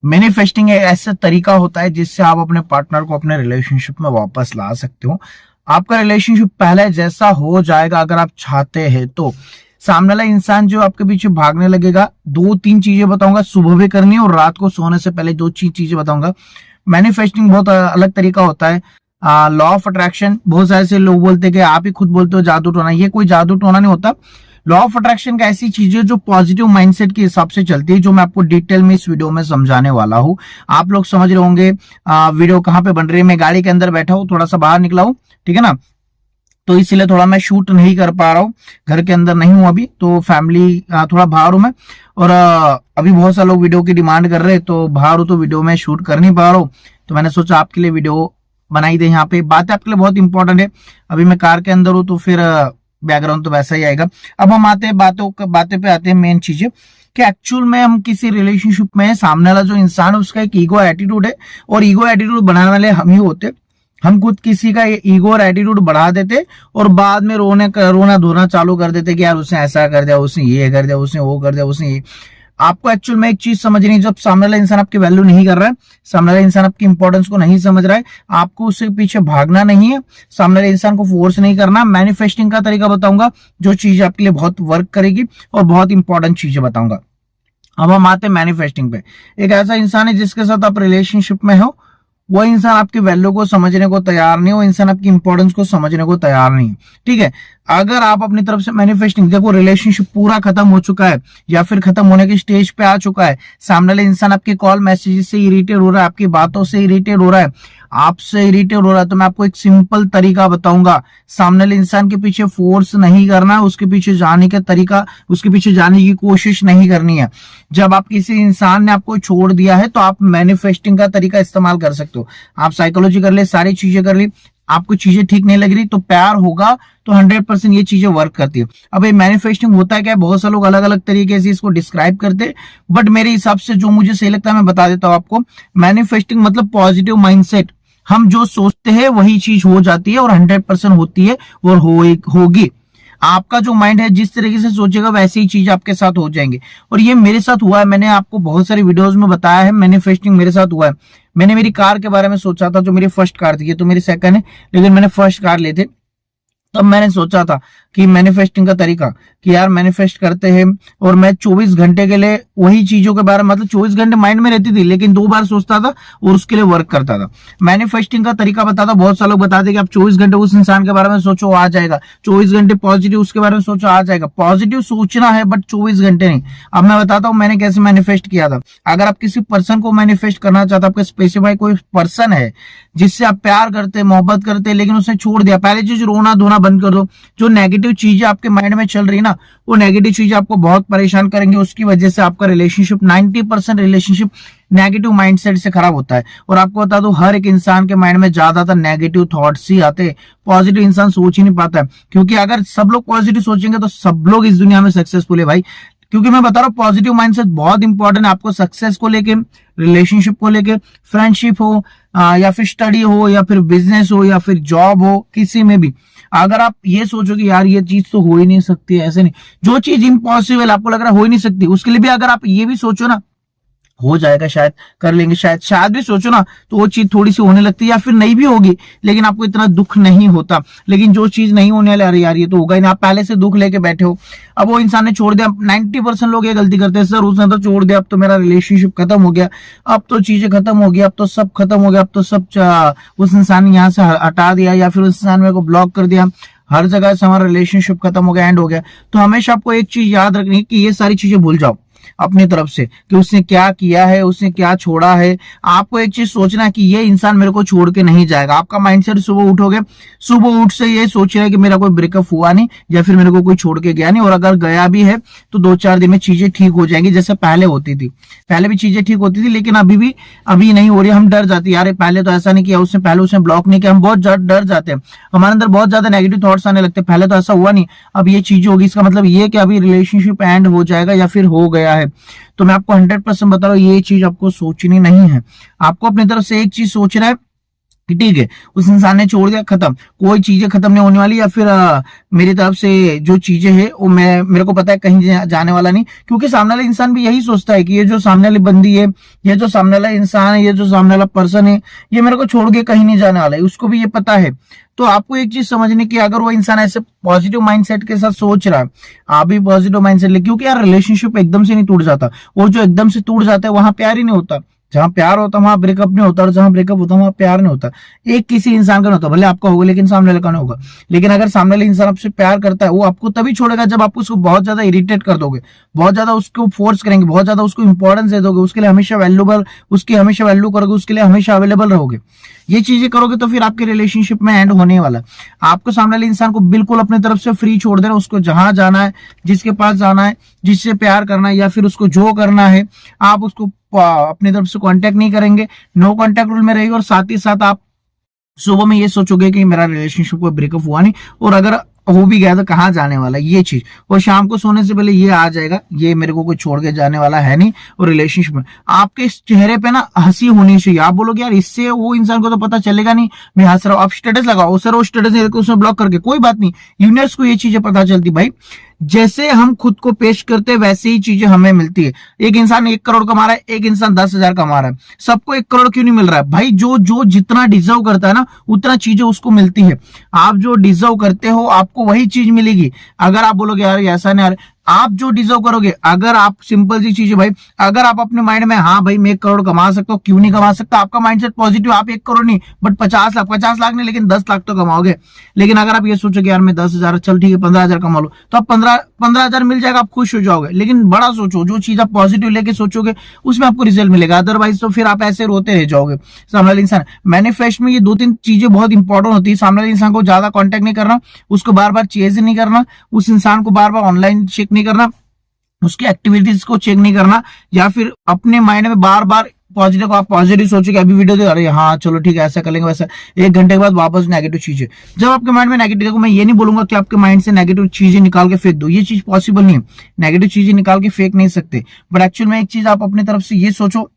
Manifesting एक ऐसा तरीका होता है जिससे आप अपने पार्टनर को अपने रिलेशनशिप में वापस ला सकते हो। आपका रिलेशनशिप पहले जैसा हो जाएगा अगर आप चाहते हैं तो। सामने वाला इंसान जो आपके पीछे भागने लगेगा, दो तीन चीजें बताऊंगा सुबह भी करनी है और रात को सोने से पहले दो चीजें बताऊंगा। मैनिफेस्टिंग बहुत अलग तरीका होता है। लॉ ऑफ अट्रैक्शन, बहुत सारे से लोग बोलते हैं कि आप ही खुद बोलते हो जादू टोना, ये कोई जादू टोना नहीं होता। लॉ ऑफ अट्रैक्शन का ऐसी चीज है जो पॉजिटिव माइंडसेट के हिसाब से चलती है, जो मैं आपको डिटेल में इस वीडियो में समझाने वाला हूँ। आप लोग समझ रहे होंगे वीडियो कहाँ पे बन रही है। मैं गाड़ी के अंदर बैठा हूँ, थोड़ा सा बाहर निकला हूँ, ठीक है ना, तो इसलिए थोड़ा मैं शूट नहीं कर पा रहा हूँ, घर के अंदर नहीं हूँ अभी, तो फैमिली थोड़ा बाहर हूँ मैं। और अभी बहुत सारे लोग वीडियो की डिमांड कर रहे हैं, तो बाहर हूँ तो वीडियो में शूट कर नहीं पा रहा हूँ, तो मैंने सोचा आपके लिए वीडियो बनाई दे। यहाँ पे बातें आपके लिए बहुत इंपॉर्टेंट है। अभी मैं कार के अंदर हूँ तो फिर बैकग्राउंड तो वैसा ही आएगा। अब हम आते हैं बातें पे आते हैं मेन चीजें कि एक्चुअल में हम किसी रिलेशनशिप में सामने वाला जो इंसान है उसका एक ईगो एटीट्यूड है, और ईगो एटीट्यूड बनाने वाले हम ही होते। हम खुद किसी का ईगो और एटीट्यूड बढ़ा देते और बाद में रोना धोना चालू कर देते कि यार उसने ऐसा कर दिया, उसने ये कर दिया, उसने वो कर दिया, उसने ये। आपको एक्चुअल में एक चीज समझनी है, जब सामने वाला इंसान आपकी वैल्यू नहीं कर रहा है, सामने वाला इंसान आपकी इंपॉर्टेंस को नहीं समझ रहा है, आपको उसके पीछे भागना नहीं है, सामने वाले इंसान को फोर्स नहीं करना। मैनिफेस्टिंग का तरीका बताऊंगा जो चीज आपके लिए बहुत वर्क करेगी और बहुत इंपॉर्टेंट चीजें बताऊंगा। अब हम आते हैं मैनिफेस्टिंग पे। एक ऐसा इंसान है जिसके साथ आप रिलेशनशिप में हो, वो इंसान आपकी वैल्यू को समझने को तैयार नहीं, वो इंसान आपकी इंपॉर्टेंस को समझने को तैयार नहीं, ठीक है। अगर आप अपनी तरफ से मैनिफेस्टिंग, देखो रिलेशनशिप पूरा खत्म हो चुका है या फिर खत्म होने की स्टेज पे आ चुका है, सामने वाले इंसान आपके कॉल मैसेज से इरिटेट हो रहा है, आपकी बातों से इरिटेट हो रहा है, आपसे इरिटेट हो रहा है, तो मैं आपको एक सिंपल तरीका बताऊंगा। सामने वाले इंसान के पीछे फोर्स नहीं करना है, उसके पीछे जाने का तरीका, उसके पीछे जाने की कोशिश नहीं करनी है। जब आप किसी इंसान ने आपको छोड़ दिया है तो आप मैनिफेस्टिंग का तरीका इस्तेमाल कर सकते हो। आप साइकोलॉजी कर ले, सारी चीजें कर ली, आपको चीजें ठीक नहीं लग रही तो प्यार होगा तो 100% ये चीजें वर्क करती है। अब ये मैनिफेस्टिंग होता है क्या, बहुत सारे लोग अलग अलग तरीके से इसको डिस्क्राइब करते हैं, बट मेरे हिसाब से जो मुझे सही लगता है मैं बता देता हूं आपको। मैनिफेस्टिंग मतलब पॉजिटिव माइंडसेट। हम जो सोचते हैं वही चीज हो जाती है और 100% होती है और होगी। आपका जो माइंड है जिस तरीके से सोचेगा वैसे ही चीज आपके साथ हो जाएंगे। और ये मेरे साथ हुआ है, मैंने आपको बहुत सारी वीडियोस में बताया है, मैनिफेस्टिंग मेरे साथ हुआ है। मैंने मेरी कार के बारे में सोचा था, जो मेरी फर्स्ट कार थी, ये तो मेरी सेकंड है, लेकिन मैंने फर्स्ट कार ली थी, तब मैंने सोचा था कि मैनिफेस्टिंग का तरीका कि यार मैनिफेस्ट करते हैं, और मैं 24 घंटे के लिए वही चीजों के बारे में, मतलब 24 घंटे माइंड में रहती थी लेकिन 2 बार सोचता था और उसके लिए वर्क करता था। मैनिफेस्टिंग का तरीका बताता, बहुत सारे लोग बताते कि आप 24 घंटे उस इंसान के बारे में सोचो आ जाएगा, 24 घंटे पॉजिटिव उसके बारे में सोचो आ जाएगा। पॉजिटिव सोचना है बट 24 घंटे नहीं। अब मैं बताता हूँ मैंने कैसे मैनिफेस्ट किया था। अगर आप किसी पर्सन को मैनिफेस्ट करना चाहते, आपका स्पेसिफाई कोई पर्सन है जिससे आप प्यार करते, मोहब्बत करते, लेकिन उसने छोड़ दिया, पहले चीज रोना धोना बंद कर दो। जो नेगेटिव चीजें आपके माइंड में चल रही ना, वो नेगेटिव चीजें आपको बहुत परेशान करेंगे, उसकी वजह से आपका रिलेशनशिप 90% रिलेशनशिप नेगेटिव माइंडसेट से खराब होता है। और आपको बता दो हर एक इंसान के माइंड में ज्यादातर नेगेटिव थॉट्स ही आते हैं, पॉजिटिव इंसान सोच ही नहीं पाता है। क्योंकि अगर सब लोग पॉजिटिव सोचेंगे तो सब लोग इस दुनिया में सक्सेसफुल है भाई। क्योंकि मैं बता रहा हूँ पॉजिटिव माइंडसेट बहुत इंपॉर्टेंट है आपको सक्सेस को लेके, रिलेशनशिप को लेके, फ्रेंडशिप हो या फिर स्टडी हो या फिर बिजनेस हो या फिर जॉब हो, किसी में भी। अगर आप ये सोचो कि यार ये चीज तो हो ही नहीं सकती, ऐसे नहीं, जो चीज इम्पॉसिबल आपको लग रहा है हो ही नहीं सकती, उसके लिए भी अगर आप ये भी सोचो ना हो जाएगा, शायद कर लेंगे, शायद भी सोचो ना तो वो चीज थोड़ी सी होने लगती है, या फिर नहीं भी होगी लेकिन आपको इतना दुख नहीं होता। लेकिन जो चीज नहीं होने वाली, अरे यार ये तो होगा ही नहीं, आप पहले से दुख लेके बैठे हो। अब वो इंसान ने छोड़ दिया, 90% लोग ये गलती करते हैं, सर उसने तो छोड़ दिया, अब तो मेरा रिलेशनशिप खत्म हो गया, अब तो चीजें खत्म हो गई, अब तो सब खत्म हो गया, अब तो सब उस इंसान ने यहाँ से हटा दिया या फिर उस इंसान मेरे को ब्लॉक कर दिया, हर जगह से हमारा रिलेशनशिप खत्म हो गया, एंड हो गया। तो हमेशा आपको एक चीज याद रखनी है कि ये सारी चीजें भूल जाओ अपनी तरफ से कि उसने क्या किया है, उसने क्या छोड़ा है। आपको एक चीज सोचना है कि ये इंसान मेरे को छोड़ के नहीं जाएगा। आपका माइंडसेट सुबह उठोगे, सुबह उठ से ये सोच रहे कि मेरा कोई ब्रेकअप हुआ नहीं या फिर मेरे को कोई छोड़ के गया नहीं, और अगर गया भी है तो 2-4 दिन में चीजें ठीक हो जाएंगी, जैसे पहले होती थी। पहले भी चीजें ठीक होती थी लेकिन अभी नहीं हो रही। हम डर जाते यार पहले तो ऐसा नहीं किया उसने, पहले उसने ब्लॉक नहीं किया, हम बहुत डर जाते हैं, हमारे अंदर बहुत ज्यादा नेगेटिव थॉट्स आने लगते हैं, पहले तो ऐसा हुआ नहीं, अब ये चीज होगी, इसका मतलब ये कि अभी रिलेशनशिप एंड हो जाएगा या फिर हो गया है। तो मैं आपको 100% बता रहा हूँ ये चीज आपको सोचनी नहीं है। आपको अपनी तरफ से एक चीज सोचना है ठीक है, उस इंसान ने छोड़ दिया, खत्म, कोई चीजें खत्म नहीं होने वाली, या फिर मेरी तरफ से जो चीजें है वो मेरे को पता है कहीं जाने वाला नहीं, क्योंकि सामने वाला इंसान भी यही सोचता है कि ये जो सामने वाली बंदी है, ये जो सामने वाला इंसान है, ये जो सामने वाला पर्सन है, ये मेरे को छोड़ के कहीं नहीं जाने वाला है, उसको भी ये पता है। तो आपको एक चीज समझने की, अगर वो इंसान ऐसे पॉजिटिव माइंडसेट के साथ सोच रहा है, आप भी पॉजिटिव माइंडसेट ले, क्योंकि यार रिलेशनशिप एकदम से नहीं टूट जाता, वो जो एकदम से टूट जाता है वहां प्यार ही नहीं होता, जहां प्यार होता वहां ब्रेकअप नहीं होता, और जहां ब्रेकअप होता वहां प्यार नहीं होता। एक किसी इंसान का नहीं होता, भले आपका होगा लेकिन सामने वाले का नहीं होगा। लेकिन अगर सामने वाले इंसान आपसे प्यार करता है, वो आपको तभी छोड़ेगा जब आप उसको बहुत ज्यादा इरिटेट कर दोगे, बहुत ज्यादा उसको फोर्स करेंगे, बहुत ज्यादा उसको इंपॉर्टेंस दे दोगे, उसके लिए हमेशा वैल्यूबल, उसकी हमेशा वैल्यू करोगे, उसके लिए हमेशा अवेलेबल रहोगे। ये चीजें करोगे तो फिर आपके रिलेशनशिप में एंड होने वाला। आपको सामने वाले इंसान को बिल्कुल अपनी तरफ से फ्री छोड़ देना, उसको जहां जाना है, जिसके पास जाना है, जिससे प्यार करना है, या फिर उसको जो करना है, आप उसको अपनी तरफ से कांटेक्ट नहीं करेंगे, नो कांटेक्ट रूल में रहेगा। और साथ ही साथ आप सुबह में ये सोचोगे कि मेरा रिलेशनशिप को ब्रेकअप हुआ नहीं, और अगर हो भी गया तो कहाँ जाने वाला, ये चीज। और शाम को सोने से पहले ये आ जाएगा, ये मेरे को कोई छोड़ के जाने वाला है नहीं। और रिलेशनशिप में आपके इस चेहरे पे ना हंसी होनी चाहिए। आप बोलोगे यार इससे वो इंसान को तो पता चलेगा नहीं मैं हंस रहा हूँ, आप स्टेटस लगाओ, सर वो स्टेटस नहीं, उसमें ब्लॉक करके कोई बात नहीं, यूनिवर्स को ये चीजें पता चलती भाई। जैसे हम खुद को पेश करते हैं वैसे ही चीजें हमें मिलती है। एक इंसान 1 करोड़ कमा रहा है, एक इंसान 10,000 कमा रहा है, सबको 1 करोड़ क्यों नहीं मिल रहा है भाई? जो जो जितना डिजर्व करता है ना उतना चीजें उसको मिलती है। आप जो डिजर्व करते हो आपको वही चीज मिलेगी। अगर आप बोलोगे यार ऐसा नहीं, यार आप जो डिजर्व करोगे, अगर आप सिंपल सी चीज है भाई, अगर आप अपने माइंड में हाँ भाई मैं 1 करोड़ कमा सकता हूँ, क्यों नहीं कमा सकता, आपका माइंडसेट पॉजिटिव, आप 1 करोड़ नहीं बट 50 लाख नहीं लेकिन 10 लाख तो कमाओगे। लेकिन अगर आप ये सोचोगे यार मैं 10,000, चल ठीक है 15,000 कमा लो, तो आप 15,000 मिल जाएगा, आप खुश हो जाओगे। लेकिन बड़ा सोचो, जो चीज आप पॉजिटिव लेके सोचोगे उसमें आपको रिजल्ट मिलेगा, अदरवाइज तो फिर आप ऐसे रोते रह जाओगे। सामने वाले इंसान मैनिफेस्ट में ये 2-3 चीजें बहुत इंपॉर्टेंट होती है। सामने वाले इंसान को ज्यादा कॉन्टेक्ट नहीं करना, उसको बार बार चेज नहीं करना, उस इंसान को बार बार ऑनलाइन चेक नहीं करना, उसकी एक्टिविटीज को चेक नहीं करना, या फिर अपने माइंड में बार बार पॉजिटिव को आप पॉजिटिव सोचोगे, अभी वीडियो दे अरे हाँ चलो ठीक है ऐसा कर लेंगे वैसा, 1 घंटे के बाद वापस नेगेटिव चीजें। जब आपके माइंड में नेगेटिव, मैं ये नहीं बोलूंगा कि आपके माइंड से नेगेटिव चीजें निकाल के फेंक दो, ये चीज पॉसिबल नहीं है, नेगेटिव चीजें निकाल के फेंक नहीं सकते। बट एक्चुअल में एक चीज आप अपनी तरफ से ये सोचो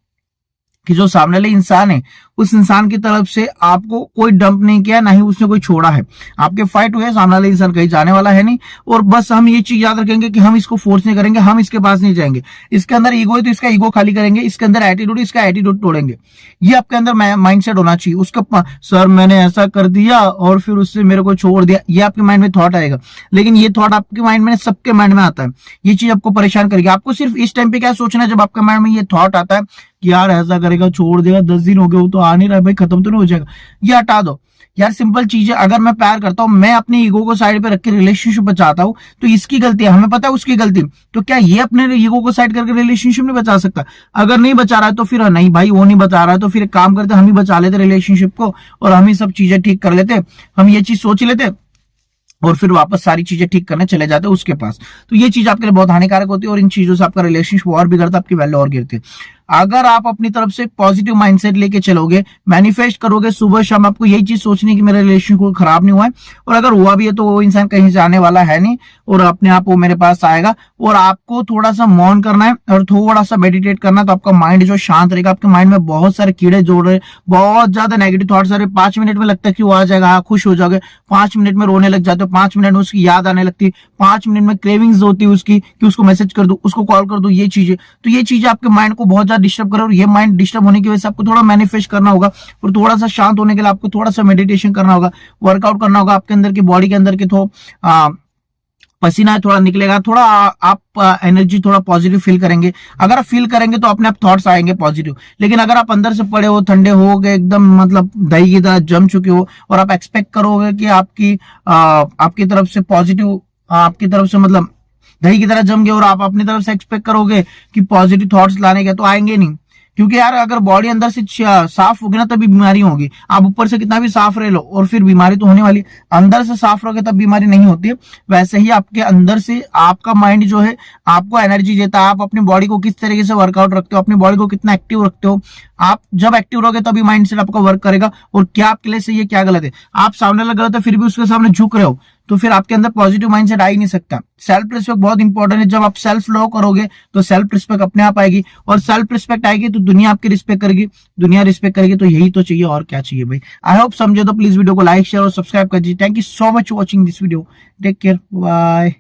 कि जो सामने वाले इंसान है उस इंसान की तरफ से आपको कोई डंप नहीं किया, ना ही उसने कोई छोड़ा है, आपके फाइट हुए, सामने वाले इंसान कहीं जाने वाला है नहीं। और बस हम ये चीज याद रखेंगे कि हम इसको फोर्स नहीं करेंगे, हम इसके पास नहीं जाएंगे। इसके अंदर ईगो है तो इसका ईगो खाली करेंगे, इसके अंदर एटीट्यूड, इसका एटीट्यूड तोड़ेंगे। ये आपके अंदर माइंडसेट होना चाहिए। उसका सर मैंने ऐसा कर दिया और फिर उससे मेरे को छोड़ दिया, ये आपके माइंड में थॉट आएगा। लेकिन ये थॉट आपके माइंड में, सबके माइंड में आता है, ये चीज आपको परेशान करेगी। आपको सिर्फ इस टाइम पे क्या सोचना है, जब आपके माइंड में ये थॉट आता है कि यार ऐसा करेगा, छोड़ देगा, 10 दिन हो गए वो तो आ नहीं रहा भाई, खत्म तो नहीं हो जाएगा, ये हटा दो यार। सिंपल चीज है, अगर मैं प्यार करता हूं, मैं अपनी ईगो को साइड पे रख के रिलेशनशिप बचाता हूं, तो इसकी गलती है, हमें पता है उसकी गलती, तो क्या ये अपने ईगो को साइड करके रिलेशनशिप नहीं बचा सकता? अगर नहीं बचा रहा है तो फिर नहीं भाई वो नहीं बचा रहा है, तो फिर एक काम करते, हम ही बचा लेते रिलेशनशिप को, और हम ही सब चीजें ठीक कर लेते, हम ये चीज सोच लेते और फिर वापस सारी चीजें ठीक करने चले जाते उसके पास। तो ये चीज आपके लिए बहुत हानिकारक होती है, और इन चीजों से आपका रिलेशनशिप और बिगड़ता, आपकी वैल्यू और गिरती है। अगर आप अपनी तरफ से पॉजिटिव माइंडसेट लेके चलोगे, मैनिफेस्ट करोगे, सुबह शाम आपको यही चीज सोचनी है कि मेरा रिलेशन को खराब नहीं हुआ है, और अगर हुआ भी है तो वो इंसान कहीं जाने वाला है नहीं, और अपने आप वो मेरे पास आएगा। और आपको थोड़ा सा मौन करना है और थोड़ा सा मेडिटेट करना है, तो आपका माइंड जो शांत रहेगा। आपके माइंड में बहुत सारे कीड़े जोड़ रहे, बहुत ज्यादा नेगेटिव थॉट्स आ रहे, 5 मिनट में लगता है कि वो आ जाएगा, खुश हो जाओगे, 5 मिनट में रोने लग जाते हो, 5 मिनट में उसकी याद आने लगती है, 5 मिनट में क्रेविंग्स होती है उसकी कि उसको मैसेज कर दो, उसको कॉल कर दो, ये चीजें। तो ये चीजें आपके माइंड को बहुत ज्यादा डिस्टर्ब करे, और ये माइंड डिस्टर्ब होने की वजह से आपको थोड़ा मैनिफेस्ट करना होगा, और थोड़ा सा शांत होने के लिए आपको थोड़ा सा मेडिटेशन करना होगा, वर्कआउट करना होगा। आपके अंदर की बॉडी के अंदर के पसीना थोड़ा निकलेगा, थोड़ा आप एनर्जी थोड़ा पॉजिटिव फील करेंगे। अगर आप फील करेंगे तो अपने आप थॉट्स आएंगे पॉजिटिव। लेकिन अगर आप अंदर से पड़े हो, ठंडे हो गए एकदम, मतलब दही की तरह जम चुके हो, और आप एक्सपेक्ट करोगे कि आपकी तरफ से पॉजिटिव, आपकी तरफ से मतलब दही की तरह जम गए, और आप अपनी तरफ से एक्सपेक्ट करोगे कि पॉजिटिव थॉट्स लाने के, तो आएंगे नहीं। क्योंकि यार अगर बॉडी अंदर से साफ होगी ना तभी बीमारी होगी। आप ऊपर से कितना भी साफ रह लो और फिर बीमारी तो होने वाली, अंदर से साफ रहोगे तब बीमारी नहीं होती है। वैसे ही आपके अंदर से आपका माइंड जो है आपको एनर्जी देता है। आप अपनी बॉडी को किस तरीके से वर्कआउट रखते हो, अपनी बॉडी को कितना एक्टिव रखते हो। आप जब एक्टिव रहोगे तभी माइंड सेट आपका वर्क करेगा, और क्या आपके लिए सही है क्या गलत है। आप सामने वाला गलत है फिर भी उसके सामने झुक रहे हो, तो फिर आपके अंदर पॉजिटिव माइंडसेट आ ही नहीं सकता। सेल्फ रिस्पेक्ट बहुत इंपॉर्टेंट है। जब आप सेल्फ लव करोगे तो सेल्फ रिस्पेक्ट अपने आप आएगी, और सेल्फ रिस्पेक्ट आएगी तो दुनिया आपकी रिस्पेक्ट करेगी, दुनिया रिस्पेक्ट करेगी, तो यही तो चाहिए, और क्या चाहिए भाई। आई होप समझे तो प्लीज वीडियो को लाइक शेयर और सब्सक्राइब कर दीजिए। Thank you so much watching this video. Take care, bye.